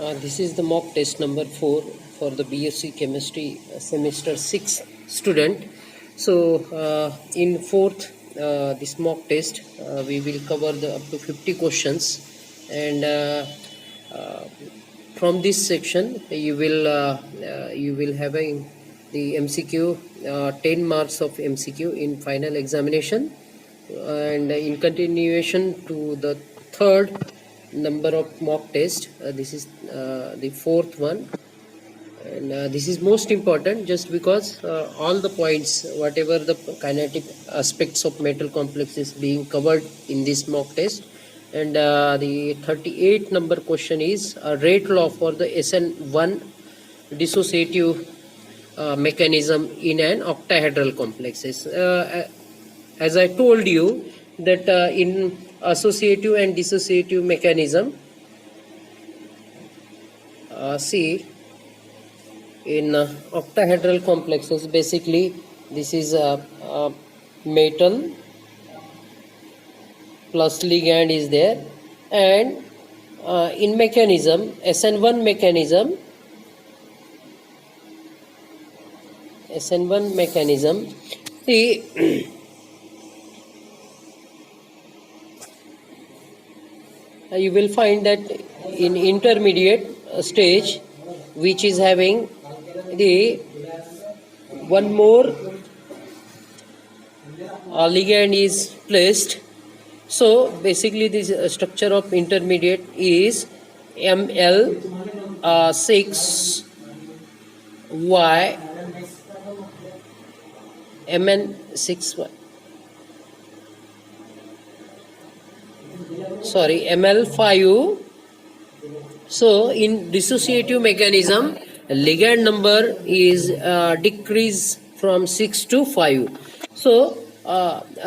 This is the mock test number 4 for the BSc Chemistry semester 6 student. So in fourth this mock test we will cover the up to 50 questions, and from this section you will have the MCQ, 10 marks of MCQ in final examination, and in continuation to the third number of mock test, this is the fourth one, and this is most important just because all the points, whatever the kinetic aspects of metal complex is being covered in this mock test. And the 38 number question is a rate law for the SN1 dissociative mechanism in an octahedral complexes. As I told you that in associative and dissociative mechanism, see, in octahedral complexes, basically this is a metal plus ligand is there, and in mechanism, SN1 mechanism, see, you will find that in intermediate stage, which is having the one more ligand is placed. So basically this structure of intermediate is ML6Y, MN6Y, sorry, ML5. So in dissociative mechanism, ligand number is decreased from 6 to 5. So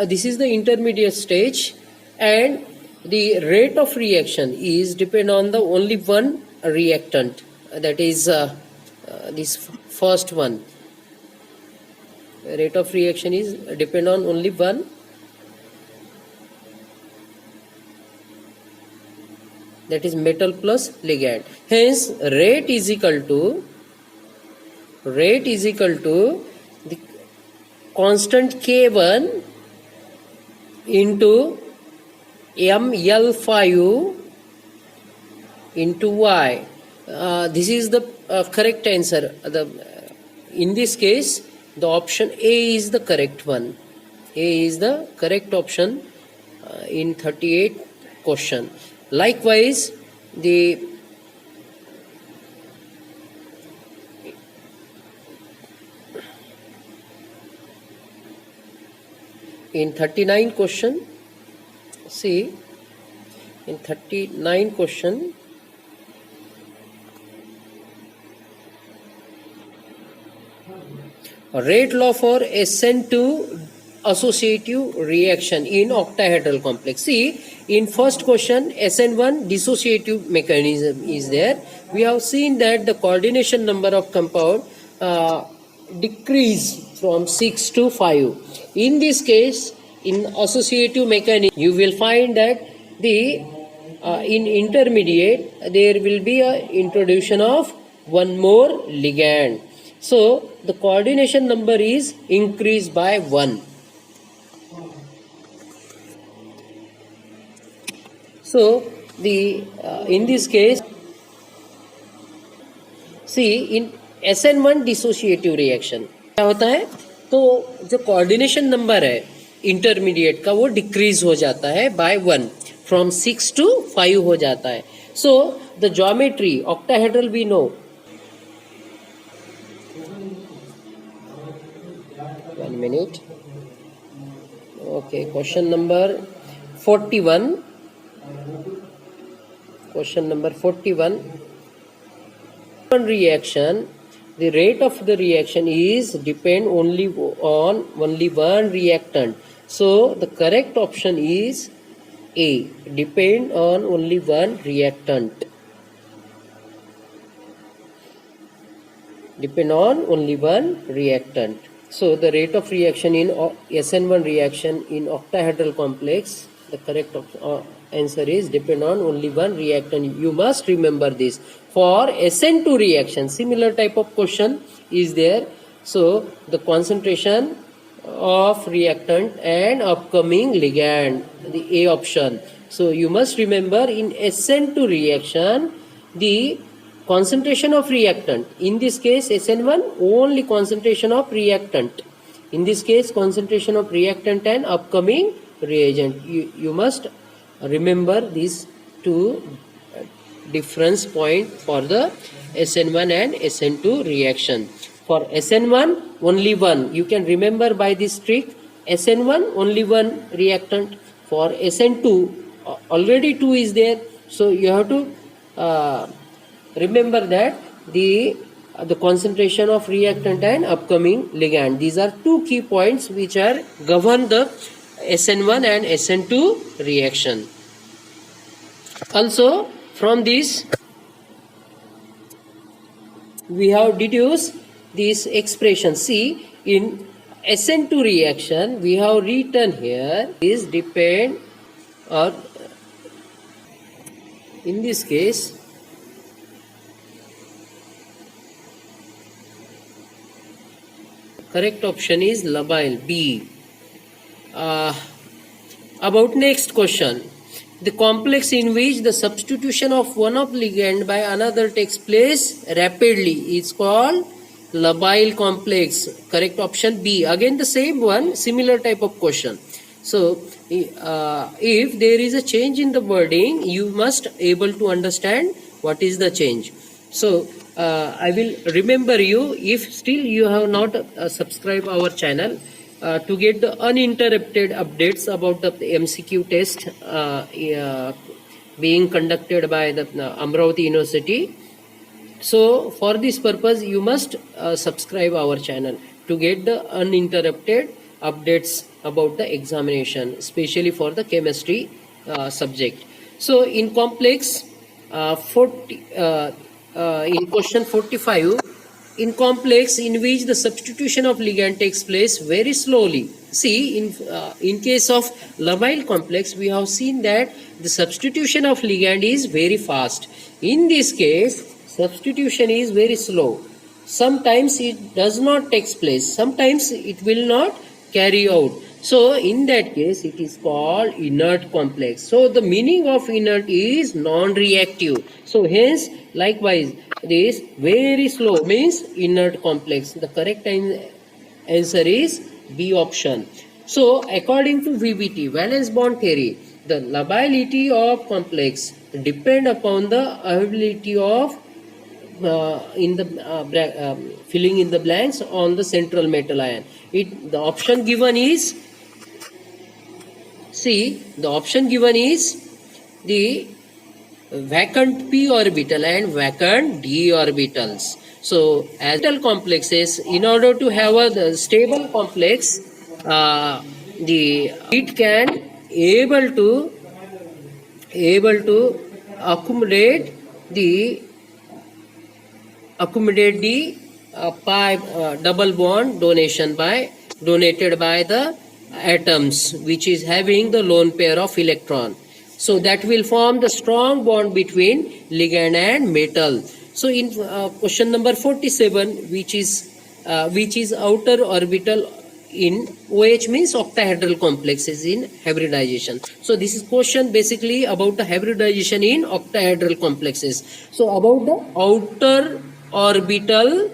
this is the intermediate stage, and the rate of reaction is depend on the only one reactant, that is this first one. Rate of reaction is depend on only one, that is metal plus ligand. Hence rate is equal to the constant K1 into ML5 into Y. This is the correct answer. In this case, the option A is the correct one. A is the correct option in 38 question. Likewise, in 39 question, see, in 39 question, a rate law for SN2 associative reaction in octahedral complex. See, in first question, SN1 dissociative mechanism is there. We have seen that the coordination number of compound decrease from 6 to 5. In this case, in associative mechanism, you will find that in intermediate there will be a introduction of one more ligand. So the coordination number is increased by 1. So in this case, see, in SN1 dissociative reaction क्या होता है, तो जो coordination number है intermediate का वो decrease हो जाता है बाय 1, फ्रॉम 6 to 5 हो जाता है. So the geometry octahedral we know. 1 minute. Okay, question number 41. Question number 41. Reaction. The rate of the reaction is depend only on only one reactant. So the correct option is A. Depend on only one reactant. Depend on only one reactant. So the rate of reaction in SN1 reaction in octahedral complex, the correct answer is depend on only one reactant. You must remember this. For SN2 reaction, similar type of question is there. So the concentration of reactant and upcoming ligand, the A option. So you must remember in SN2 reaction, the concentration of reactant, in this case SN1, only concentration of reactant, in this case concentration of reactant and upcoming reagent. You must remember these two difference point for the SN1 and SN2 reaction. For SN1 only one, you can remember by this trick. SN1 only one reactant. For SN2 already two is there, so you have to remember that the concentration of reactant and upcoming ligand. These are two key points which are govern the SN1 and SN2 reaction. Also from this we have deduced this expression. See, in SN2 reaction we have written here is depend, or in this case correct option is labile, B. About next question, the complex in which the substitution of one of ligand by another takes place rapidly is called labile complex. Correct option B. Again the same one, similar type of question. So if there is a change in the wording, you must able to understand what is the change. So I will remember you, if still you have not subscribed our channel, to get the uninterrupted updates about the MCQ test being conducted by the Amravati University. So for this purpose you must subscribe our channel to get the uninterrupted updates about the examination, especially for the chemistry subject. So in complex in question 45, in complex in which the substitution of ligand takes place very slowly. See, in case of labile complex we have seen that the substitution of ligand is very fast. In this case substitution is very slow. Sometimes it does not take place, sometimes it will not carry out. So in that case it is called inert complex. So the meaning of inert is non-reactive. So hence likewise this very slow means inert complex. The correct answer is B option. So according to VBT, valence bond theory, the lability of complex depend upon the availability of in the filling in the blanks on the central metal ion. The option given is, see, the option given is the vacant p orbital and vacant d orbitals. So as metal complexes, in order to have a stable complex, it can able to accommodate the pi double bond donated by the atoms which is having the lone pair of electron. So that will form the strong bond between ligand and metal. So in question number 47, which is outer orbital in OH means octahedral complexes in hybridization. So this is question basically about the hybridization in octahedral complexes. So about the outer orbital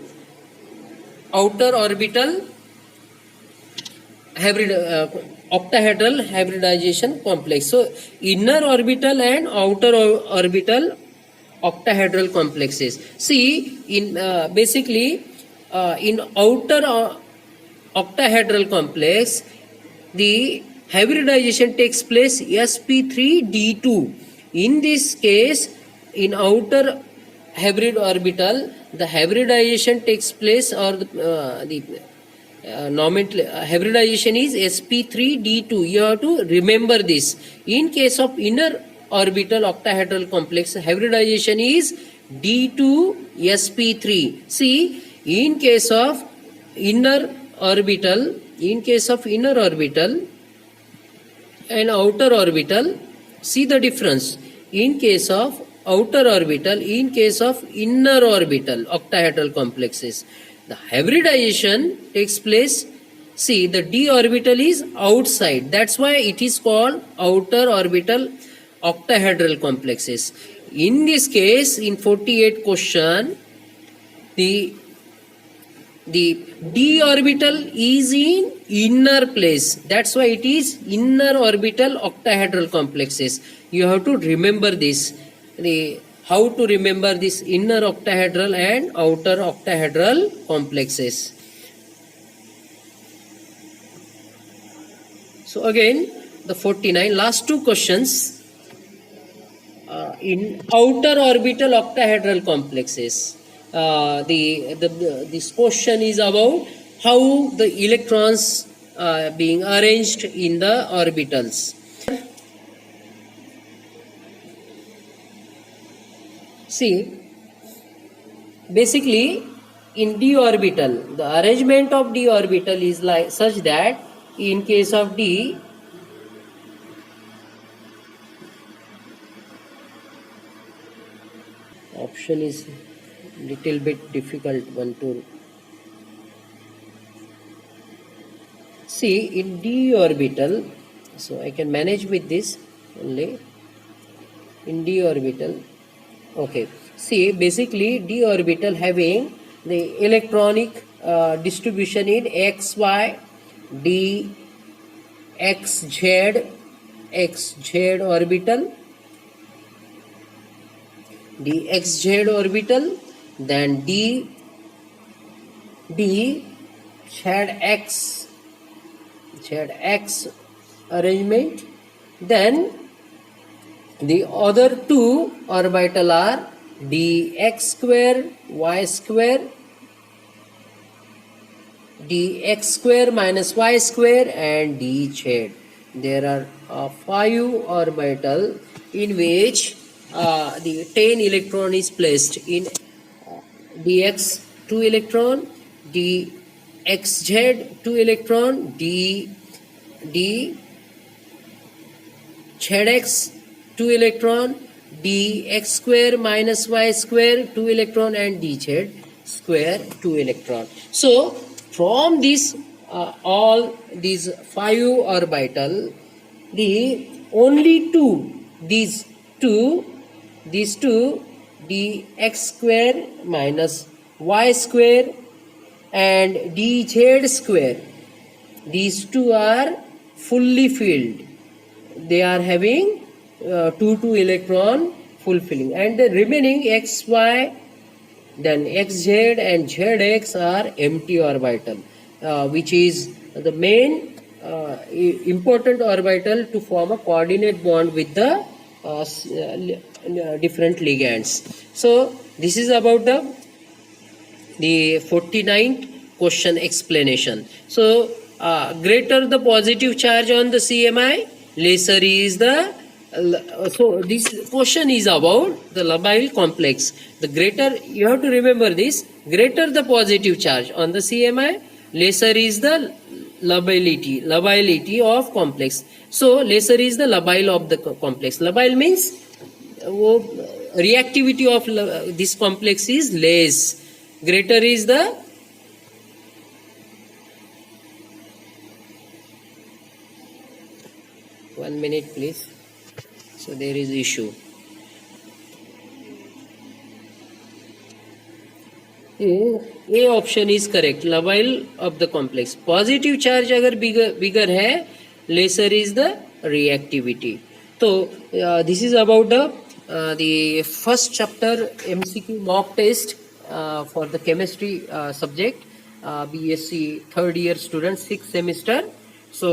octahedral hybridization complex. So inner orbital and outer orbital octahedral complexes. See, in basically in outer octahedral complex, the hybridization takes place sp3d2. In this case, in outer hybrid orbital, the hybridization takes place, or the hybridization is sp3d2. You have to remember this. In case of inner orbital octahedral complex, hybridization is d2sp3. See, in case of inner orbital and outer orbital, See the difference in case of outer orbital, in case of inner orbital octahedral complexes. The hybridization takes place. See, the d orbital is outside. That's why it is called outer orbital octahedral complexes. In this case, in 48 question, the d orbital is in inner place. That's why it is inner orbital octahedral complexes. You have to remember this. How to remember this inner octahedral and outer octahedral complexes. So again, the 49 last two questions. In outer orbital octahedral complexes, this question is about how the electrons being arranged in the orbitals. See, basically in d orbital, the arrangement of d orbital is like such that in case of d, option is little bit difficult one to see in d orbital. So I can manage with this only in d orbital. Okay, see, basically d orbital having the electronic distribution in xy, d, xz orbital, dxz orbital, then d zx arrangement, then the other two orbital are dx square, y square, dx square minus y square, and dz. There are 5 orbital in which the 10 electron is placed in dx 2 electron, dxz 2 electron, zx 2 electron, dx square minus y square 2 electron, and dz square 2 electron. So from this all these 5 orbital, the only these two dx square minus y square and dz square, these two are fully filled. They are having 2 electron fulfilling, and the remaining xy, then xz and zx are empty orbital, which is the main important orbital to form a coordinate bond with the different ligands. So this is about the 49th question explanation. So greater the positive charge on the CMI, lesser is the so this question is about the labile complex. The greater, you have to remember this, greater the positive charge on the CMI, lesser is the lability of complex. So lesser is the labile of the complex. Labile means reactivity of this complex is less. Greater is the one minute please. So there is issue. A option is correct. Labile of the complex. Positive charge अगर bigger है, lesser is the reactivity. So this is about the first chapter MCQ mock test for the chemistry subject, BSc third year student 6th semester. So